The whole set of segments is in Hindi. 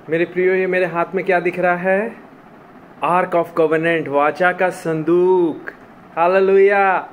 मेरे प्रियो, ये मेरे हाथ में क्या दिख रहा है? आर्क ऑफ कवेनेंट, वाचा का संदूक। हालेलुया।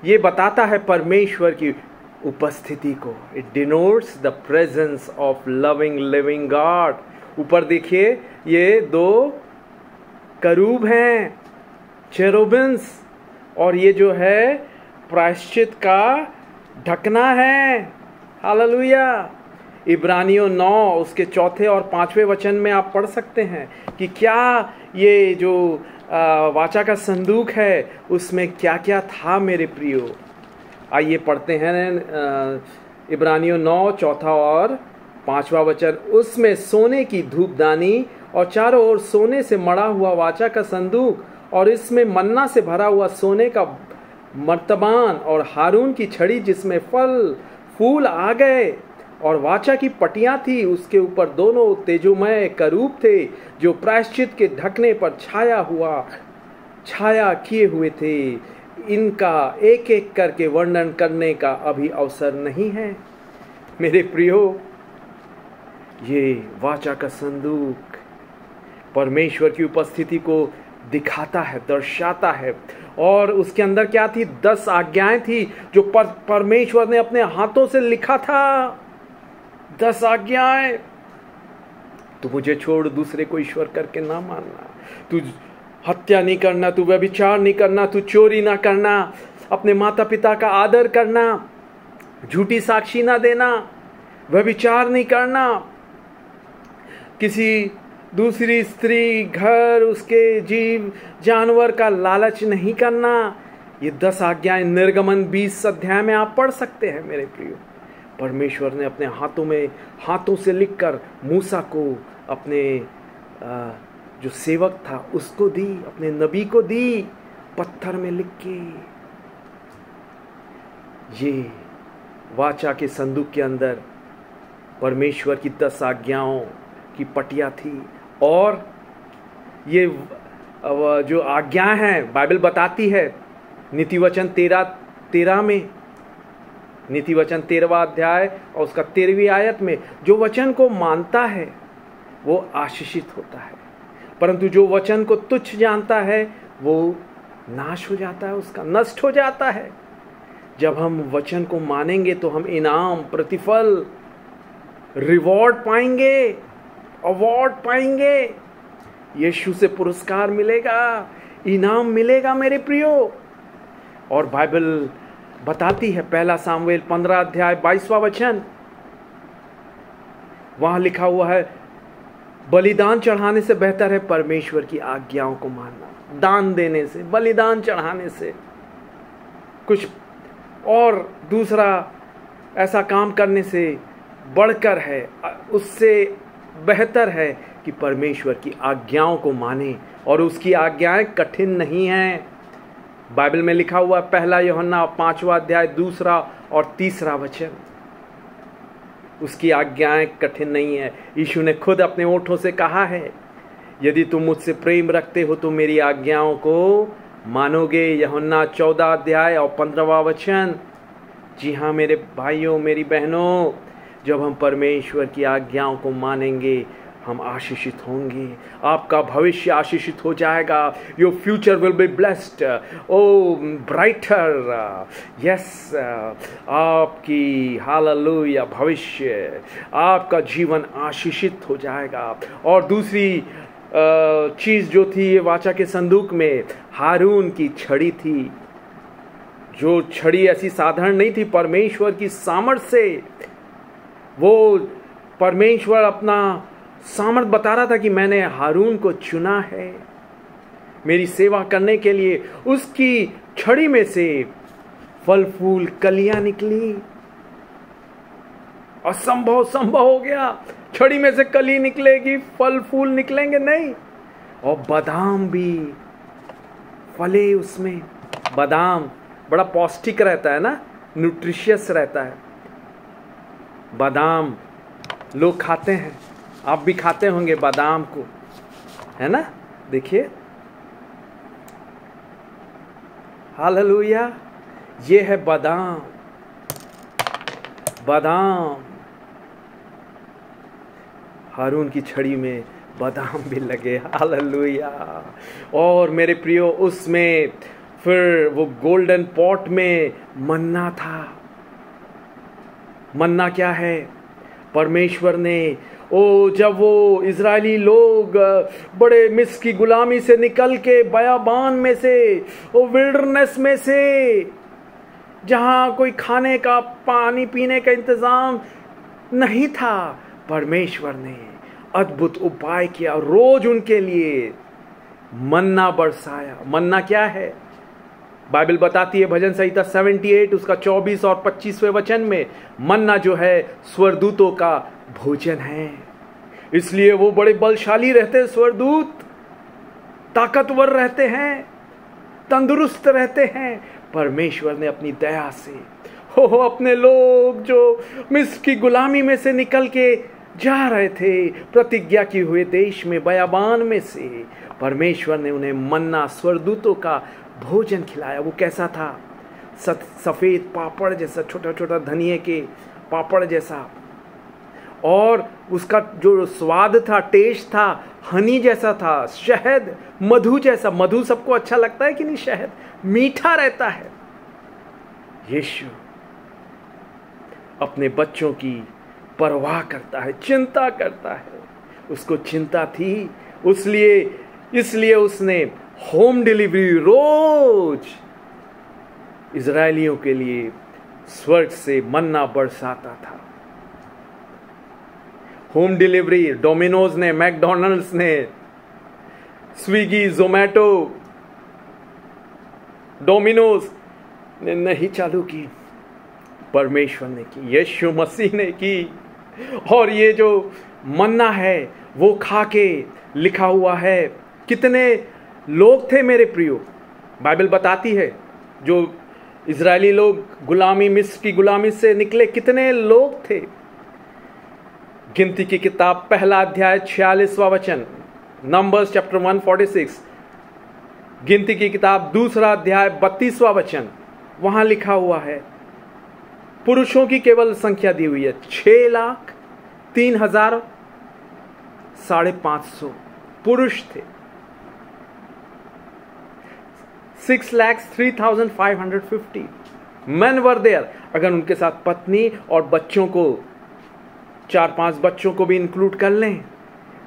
ये बताता है परमेश्वर की उपस्थिति को। It denotes the presence of loving living God. ऊपर देखिए, ये दो करूब हैं, चेरोबिन्स, और ये जो है प्रायश्चित का ढकना है। हालेलुया। इब्रानियों 9 उसके 4 और 5वें वचन में आप पढ़ सकते हैं कि क्या ये जो वाचा का संदूक है उसमें क्या क्या था मेरे प्रियो। आइए पढ़ते हैं इब्रानियों 9 4 और 5वां वचन। उसमें सोने की धूपदानी और चारों ओर सोने से मढ़ा हुआ वाचा का संदूक, और इसमें मन्ना से भरा हुआ सोने का मर्तबान और हारून की छड़ी जिसमें फल फूल आ गए, और वाचा की पटियां थी, उसके ऊपर दोनों तेजोमय करूब थे जो प्रायश्चित के ढकने पर छाया किए हुए थे। इनका एक एक करके वर्णन करने का अभी अवसर नहीं है मेरे प्रियो। ये वाचा का संदूक परमेश्वर की उपस्थिति को दिखाता है, दर्शाता है। और उसके अंदर क्या थी? 10 आज्ञाएं थी जो परमेश्वर ने अपने हाथों से लिखा था। 10 आज्ञाएं। तू मुझे छोड़ दूसरे को ईश्वर करके ना मानना, तू हत्या नहीं करना, तू व्यभिचार नहीं करना, तू चोरी ना करना, अपने माता पिता का आदर करना, झूठी साक्षी ना देना, व्यभिचार नहीं करना, किसी दूसरी स्त्री, घर, उसके जीव जानवर का लालच नहीं करना। ये 10 आज्ञाएं निर्गमन 20 अध्याय में आप पढ़ सकते हैं मेरे प्रियो। परमेश्वर ने अपने हाथों से लिखकर मूसा को, अपने जो सेवक था उसको दी, अपने नबी को दी, पत्थर में लिख के। ये वाचा के संदूक के अंदर परमेश्वर की 10 आज्ञाओं की पटिया थी। और ये जो आज्ञा है बाइबल बताती है नीति वचन 13 में, नीति वचन 13वां अध्याय और उसका 13वीं आयत में, जो वचन को मानता है वो आशीषित होता है, परंतु जो वचन को तुच्छ जानता है वो नाश हो जाता है, उसका नष्ट हो जाता है। जब हम वचन को मानेंगे तो हम इनाम, प्रतिफल, रिवॉर्ड पाएंगे, अवार्ड पाएंगे, यीशु से पुरस्कार मिलेगा, इनाम मिलेगा मेरे प्रियो। और बाइबल बताती है 1 सामुएल 15 अध्याय 22वां वचन, वहां लिखा हुआ है, बलिदान चढ़ाने से बेहतर है परमेश्वर की आज्ञाओं को मानना। दान देने से, बलिदान चढ़ाने से, कुछ और दूसरा ऐसा काम करने से बढ़कर है, उससे बेहतर है कि परमेश्वर की आज्ञाओं को माने। और उसकी आज्ञाएं कठिन नहीं हैं। बाइबल में लिखा हुआ 1 यूहन्ना 5वां अध्याय 2 और 3 वचन, उसकी आज्ञाएं कठिन नहीं है। यीशु ने खुद अपने ओठों से कहा है, यदि तुम मुझसे प्रेम रखते हो तो मेरी आज्ञाओं को मानोगे। यूहन्ना 14 अध्याय और 15वां वचन। जी हाँ मेरे भाइयों, मेरी बहनों, जब हम परमेश्वर की आज्ञाओं को मानेंगे हम आशीषित होंगे। आपका भविष्य आशीषित हो जाएगा। Your future will be blessed, oh brighter. Yes, आपकी हालेलुया भविष्य, आपका जीवन आशीषित हो जाएगा। और दूसरी चीज जो थी ये वाचा के संदूक में, हारून की छड़ी थी। जो छड़ी ऐसी साधारण नहीं थी, परमेश्वर की सामर्थ्य से वो परमेश्वर अपना सामर्थ बता रहा था कि मैंने हारून को चुना है मेरी सेवा करने के लिए। उसकी छड़ी में से फल फूल कलियां निकली। असंभव संभव हो गया, छड़ी में से कली निकलेगी, फल फूल निकलेंगे नहीं। और बादाम भी फले उसमें। बादाम बड़ा पौष्टिक रहता है ना, न्यूट्रिशियस रहता है। बादाम लोग खाते हैं, आप भी खाते होंगे बादाम को, है ना। देखिए, हालेलुया, ये है बादाम। बादाम, हारून की छड़ी में बादाम भी लगे। हालेलुया। और मेरे प्रियो, उसमें फिर वो गोल्डन पॉट में मन्ना था। मन्ना क्या है? परमेश्वर ने जब वो इजरायली लोग बड़े मिस्र की गुलामी से निकल के बयाबान में से, वो विल्डरनेस में से, जहां कोई खाने का पानी पीने का इंतजाम नहीं था, परमेश्वर ने अद्भुत उपाय किया, रोज उनके लिए मन्ना बरसाया। मन्ना क्या है? बाइबल बताती है भजन संहिता 78 उसका 24 और 25वें वचन में, मन्ना जो है स्वर्गदूतों का भोजन है। इसलिए वो बड़े बलशाली रहते हैं, स्वर्गदूत ताकतवर रहते हैं, तंदुरुस्त रहते हैं। परमेश्वर ने अपनी दया से अपने लोग जो मिस्र की गुलामी में से निकल के जा रहे थे, प्रतिज्ञा किए हुए देश में, बयाबान में से, परमेश्वर ने उन्हें मन्ना स्वर्गदूतों का भोजन खिलाया। वो कैसा था? सफेद पापड़ जैसा, छोटा छोटा धनिये के पापड़ जैसा, और उसका जो स्वाद था, टेस्ट था, हनी जैसा था, शहद, मधु जैसा। मधु सबको अच्छा लगता है कि नहीं? शहद मीठा रहता है। यीशु अपने बच्चों की परवाह करता है, चिंता करता है। उसको चिंता थी, इसलिए उसने होम डिलीवरी रोज इजरायलियों के लिए स्वर्ग से मन्ना बरसाता था। होम डिलीवरी डोमिनोज ने, मैकडॉनल्ड्स ने, स्विगी, जोमैटो, डोमिनोज ने नहीं चालू की, परमेश्वर ने की, यीशु मसीह ने की। और ये जो मन्ना है वो खा के लिखा हुआ है, कितने लोग थे मेरे प्रियो? बाइबल बताती है जो इजरायली लोग गुलामी, मिस्र की गुलामी से निकले, कितने लोग थे। गिनती की किताब पहला अध्याय 46वां वचन, नंबर्स चैप्टर 146। गिनती की किताब दूसरा अध्याय 32वां वचन, वहां लिखा हुआ है, पुरुषों की केवल संख्या दी हुई है 6,03,550 पुरुष थे। 6,03,550 men were there। अगर उनके साथ पत्नी और बच्चों को, 4-5 बच्चों को भी इंक्लूड कर लें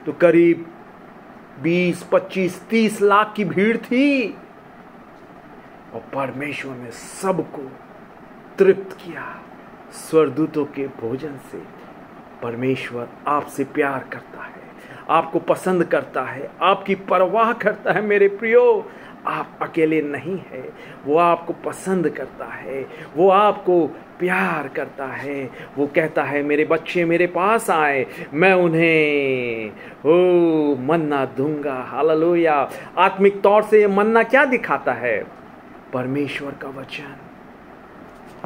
तो करीब 20, 25, 30 लाख की भीड़ थी। और परमेश्वर ने सबको तृप्त किया स्वर्गदूतों के भोजन से। परमेश्वर आपसे प्यार करता है, आपको पसंद करता है, आपकी परवाह करता है मेरे प्रियो। आप अकेले नहीं है, वो आपको पसंद करता है, वो आपको प्यार करता है। वो कहता है मेरे बच्चे मेरे पास आए, मैं उन्हें मन्ना दूंगा। हालेलुया। आत्मिक तौर से ये मन्ना क्या दिखाता है? परमेश्वर का वचन।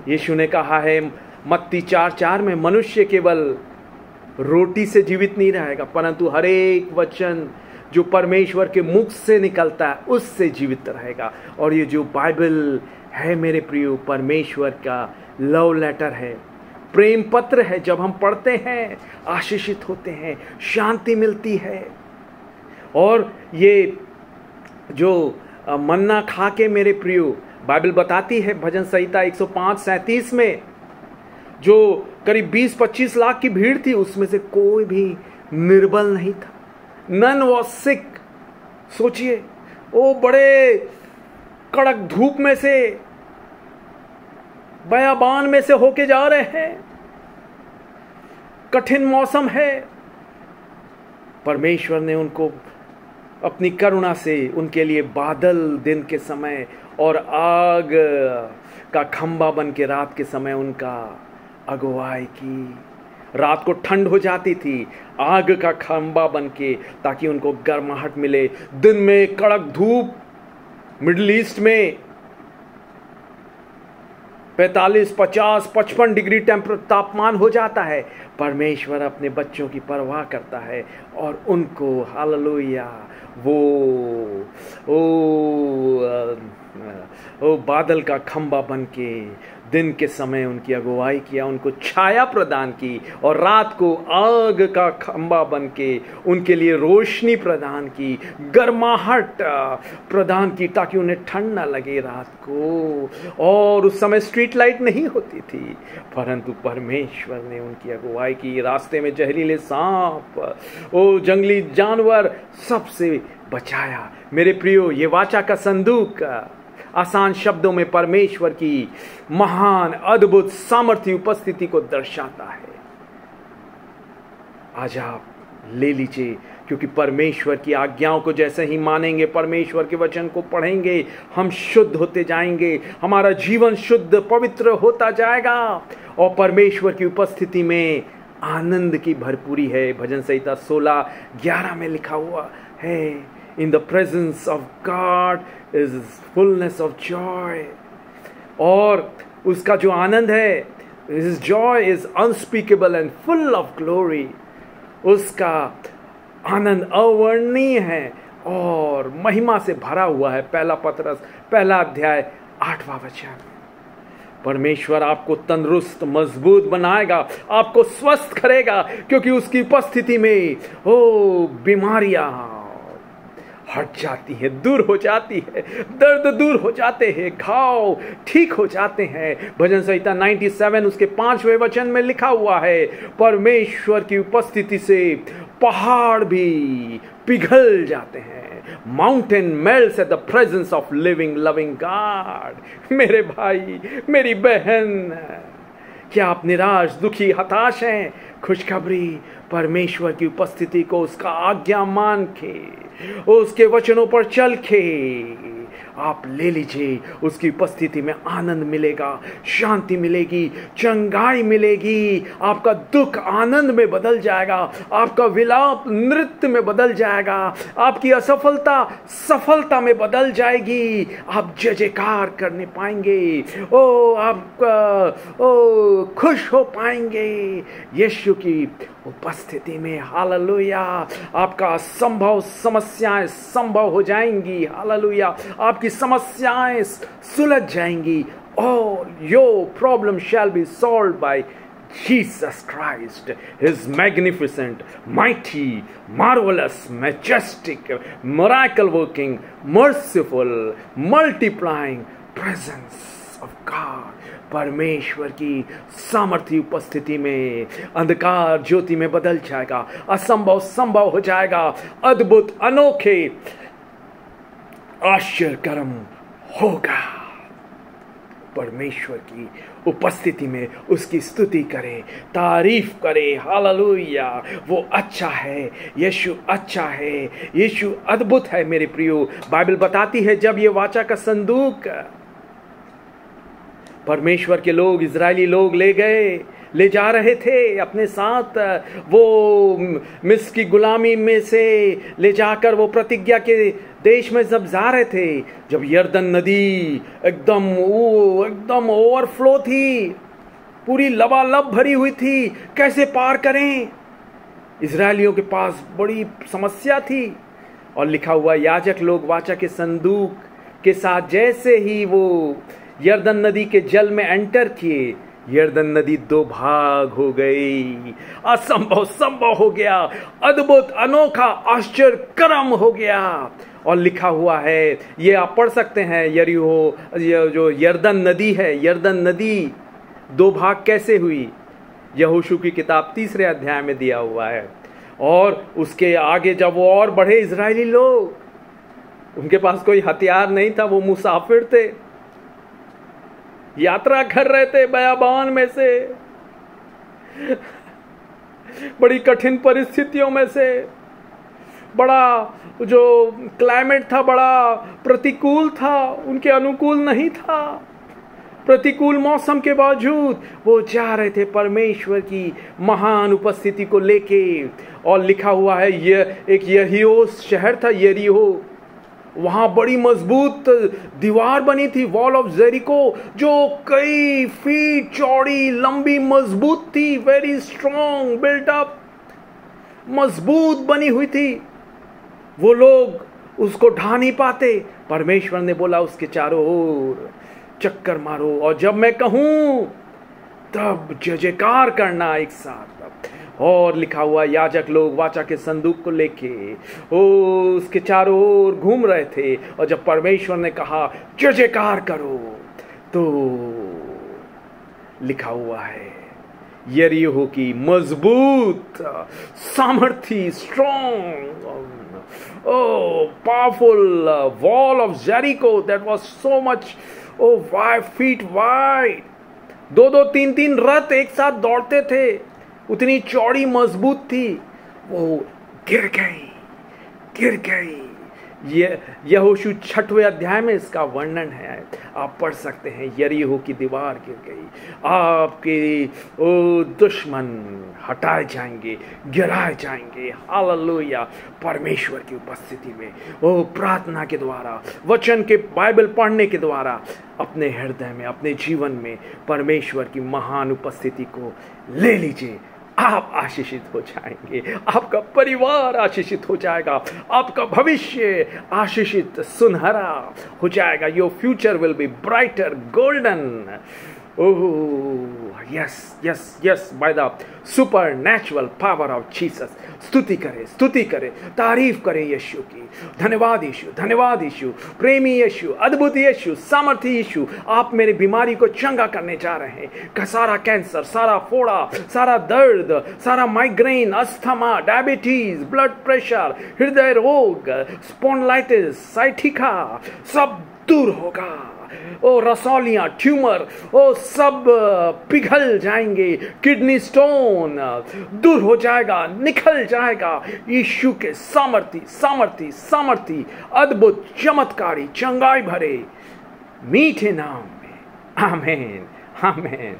यीशु ने कहा है मत्ती 4:4 में, मनुष्य केवल रोटी से जीवित नहीं रहेगा, परंतु हर एक वचन जो परमेश्वर के मुख से निकलता है उससे जीवित रहेगा। और ये जो बाइबल है मेरे प्रियो, परमेश्वर का लव लेटर है, प्रेम पत्र है। जब हम पढ़ते हैं आशीषित होते हैं, शांति मिलती है। और ये जो मन्ना खा के मेरे प्रियो, बाइबल बताती है भजन संहिता 105:37 में, जो करीब 20-25 लाख की भीड़ थी, उसमें से कोई भी निर्बल नहीं था। None was sick. सोचिए, वो बड़े कड़क धूप में से, बयाबान में से होके जा रहे हैं, कठिन मौसम है। परमेश्वर ने उनको अपनी करुणा से उनके लिए बादल दिन के समय और आग का खंबा बन के रात के समय उनका अगुवाई की। रात को ठंड हो जाती थी, आग का खंबा बन के, ताकि उनको गर्माहट मिले। दिन में कड़क धूप, मिडिल ईस्ट में 45, 50, 55 डिग्री तापमान हो जाता है। परमेश्वर अपने बच्चों की परवाह करता है और उनको हालेलुया वो बादल का खंबा बन के दिन के समय उनकी अगुवाई किया, उनको छाया प्रदान की, और रात को आग का खंबा बन के उनके लिए रोशनी प्रदान की, गर्माहट प्रदान की, ताकि उन्हें ठंड ना लगे रात को। और उस समय स्ट्रीट लाइट नहीं होती थी, परंतु परमेश्वर ने उनकी अगुवाई की। रास्ते में जहरीले सांप, ओ जंगली जानवर, सबसे बचाया। मेरे प्रियो, ये वाचा का संदूक आसान शब्दों में परमेश्वर की महान अद्भुत सामर्थ्य उपस्थिति को दर्शाता है। आज आप ले लीजिए, क्योंकि परमेश्वर की आज्ञाओं को जैसे ही मानेंगे, परमेश्वर के वचन को पढ़ेंगे, हम शुद्ध होते जाएंगे, हमारा जीवन शुद्ध पवित्र होता जाएगा, और परमेश्वर की उपस्थिति में आनंद की भरपूरी है। भजन संहिता 16:11 में लिखा हुआ है, In the presence of God is fullness of joy. और उसका जो आनंद है, His joy is unspeakable and full of glory. उसका आनंद अवर्णनीय है और महिमा से भरा हुआ है। पहला पतरस 1 वचन। परमेश्वर आपको तंदुरुस्त मजबूत बनाएगा, आपको स्वस्थ करेगा, क्योंकि उसकी उपस्थिति में बीमारियां हट जाती है, दूर हो जाती है, दर्द दूर हो जाते हैं, घाव ठीक हो जाते हैं। भजन संहिता 97 उसके 5वें वचन में लिखा हुआ है, परमेश्वर की उपस्थिति से पहाड़ भी पिघल जाते हैं। Mountain melts at the presence of living loving God. मेरे भाई, मेरी बहन, क्या आप निराश, दुखी, हताश हैं? खुशखबरी, परमेश्वर की उपस्थिति को उसका आज्ञा मान के, उसके वचनों पर चल के आप ले लीजिए। उसकी उपस्थिति में आनंद मिलेगा, शांति मिलेगी, चंगाई मिलेगी, आपका दुख आनंद में बदल जाएगा, आपका विलाप नृत्य में बदल जाएगा, आपकी असफलता सफलता में बदल जाएगी, आप जय जयकार करने पाएंगे, आप खुश हो पाएंगे यीशु की उपस्थिति में। हालेलुया। आपका असंभव समस्याएं संभव हो जाएंगी। हालेलुया। आपकी समस्याएं सुलझ जाएंगी, और your problem shall be solved by Jesus Christ, His magnificent, mighty, marvelous, majestic, miracle working, merciful, multiplying presence of God. परमेश्वर की सामर्थ्य उपस्थिति में अंधकार ज्योति में बदल जाएगा, असंभव संभव हो जाएगा, अद्भुत अनोखे आश्चर्यकर्म होगा। परमेश्वर की उपस्थिति में उसकी स्तुति करें, तारीफ करें। हालेलुया। वो अच्छा है, यीशु अच्छा है, यीशु अद्भुत है। मेरे प्रियो, बाइबल बताती है जब ये वाचा का संदूक परमेश्वर के लोग, इजरायली लोग ले जा रहे थे अपने साथ, वो मिस्र की गुलामी में से ले जाकर वो प्रतिज्ञा के देश में जब जा रहे थे, जब यरदन नदी एकदम ओवरफ्लो थी, पूरी लबालब भरी हुई थी, कैसे पार करें? इजरायलियों के पास बड़ी समस्या थी। और लिखा हुआ, याजक लोग वाचा के संदूक के साथ जैसे ही वो यरदन नदी के जल में एंटर किए, यरदन नदी 2 भाग हो गई। असंभव संभव हो गया, अद्भुत अनोखा आश्चर्यकर्म हो गया। और लिखा हुआ है, ये आप पढ़ सकते हैं, यरीहो, जो यरदन नदी है, यरदन नदी 2 भाग कैसे हुई? यहोशू की किताब 3 अध्याय में दिया हुआ है। और उसके आगे जब वो और बढ़े, इजरायली लोग, उनके पास कोई हथियार नहीं था, वो मुसाफिर थे, यात्रा कर रहे थे बयाबान में से, बड़ी कठिन परिस्थितियों में से, बड़ा जो क्लाइमेट था बड़ा प्रतिकूल था, उनके अनुकूल नहीं था। प्रतिकूल मौसम के बावजूद वो जा रहे थे परमेश्वर की महान उपस्थिति को लेके। और लिखा हुआ है, ये एक यरीहो शहर था, यरीहो, वहां बड़ी मजबूत दीवार बनी थी, वॉल ऑफ जेरिको, जो कई फीट चौड़ी, लंबी, मजबूत थी, वेरी स्ट्रॉन्ग, बिल्ट अप, मजबूत बनी हुई थी। वो लोग उसको ढा नहीं पाते। परमेश्वर ने बोला उसके चारों ओर चक्कर मारो, और जब मैं कहूं तब जय जयकार करना एक साथ। और लिखा हुआ याजक लोग वाचा के संदूक को लेके उसके चारों ओर घूम रहे थे, और जब परमेश्वर ने कहा जय जयकार करो, तो लिखा हुआ है यरीहो की मजबूत सामर्थी strong powerful wall of Jericho that was so much 5 feet wide, 2-2 3-3 रथ एक साथ दौड़ते थे, उतनी चौड़ी मजबूत थी, वो गिर गई। ये यहोशू 6वें अध्याय में इसका वर्णन है, आप पढ़ सकते हैं। यरीहो की दीवार गिर गई, आपके दुश्मन हटाए जाएंगे, गिराए जाएंगे। हालेलुया। परमेश्वर की उपस्थिति में प्रार्थना के द्वारा, वचन के बाइबल पढ़ने के द्वारा अपने हृदय में, अपने जीवन में परमेश्वर की महान उपस्थिति को ले लीजिए। आप आशीषित हो जाएंगे, आपका परिवार आशीषित हो जाएगा, आपका भविष्य आशीषित सुनहरा हो जाएगा। Your future will B brighter golden. Oh, yes, by the supernatural power of Jesus. स्तुति करें, तारीफ करें यीशु की। धन्यवाद यीशु, प्रेमी यीशु, अद्भुत यीशु, सामर्थी यीशु, आप मेरी बीमारी को चंगा करने जा रहे हैं। सारा कैंसर, सारा फोड़ा, सारा दर्द, सारा migraine, asthma, diabetes, blood pressure, हृदय रोग, स्पॉन्डिलाइटिस, साइटिका, सब दूर होगा। रसौलियां, ट्यूमर, सब पिघल जाएंगे। किडनी स्टोन दूर हो जाएगा, निकल जाएगा। यीशु के सामर्थी अद्भुत चमत्कारी चंगाई भरे मीठे नाम में। आमीन।